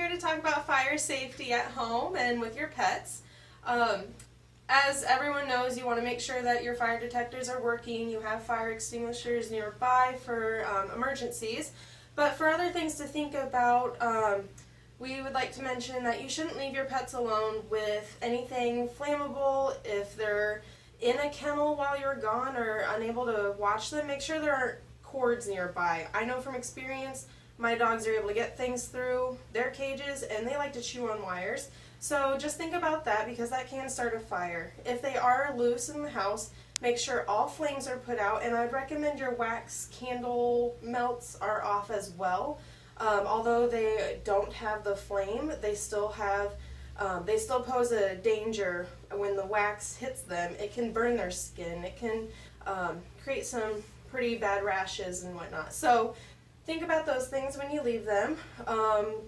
here to talk about fire safety at home and with your pets. As everyone knows, you want to make sure that your fire detectors are working, you have fire extinguishers nearby for emergencies. But for other things to think about, we would like to mention that you shouldn't leave your pets alone with anything flammable. If they're in a kennel while you're gone or unable to watch them, make sure there aren't cords nearby. I know from experience, my dogs are able to get things through their cages and they like to chew on wires. So just think about that because that can start a fire. If they are loose in the house, make sure all flames are put out, and I'd recommend your wax candle melts are off as well. Although they don't have the flame, they still pose a danger when the wax hits them. It can burn their skin. It can create some pretty bad rashes and whatnot. So think about those things when you leave them.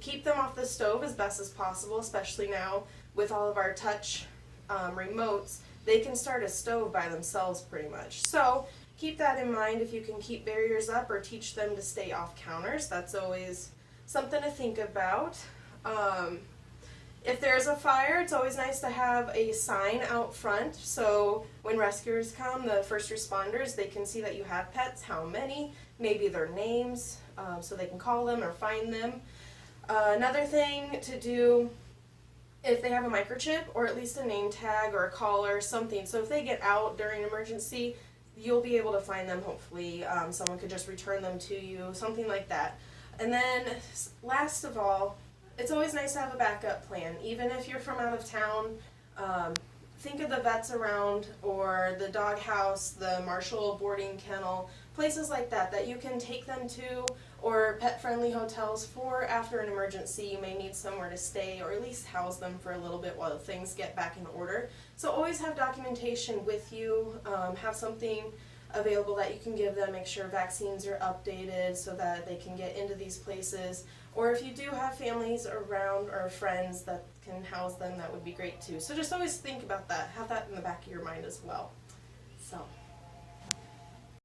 Keep them off the stove as best as possible, especially now with all of our touch remotes. They can start a stove by themselves pretty much. So keep that in mind if you can keep barriers up or teach them to stay off counters. That's always something to think about. If there's a fire, it's always nice to have a sign out front, so when rescuers come, the first responders, they can see that you have pets, how many, maybe their names, so they can call them or find them. Another thing to do, if they have a microchip or at least a name tag or a collar, something, so if they get out during an emergency, you'll be able to find them hopefully. Someone could just return them to you, something like that. And then last of all, it's always nice to have a backup plan. Even if you're from out of town, think of the vets around or the dog house, the Marshall boarding kennel, places like that you can take them to, or pet-friendly hotels for after an emergency. You may need somewhere to stay or at least house them for a little bit while things get back in order. So always have documentation with you, have something available that you can give them, make sure vaccines are updated so that they can get into these places. Or if you do have families around or friends that can house them, that would be great too. So just always think about that, have that in the back of your mind as well. So.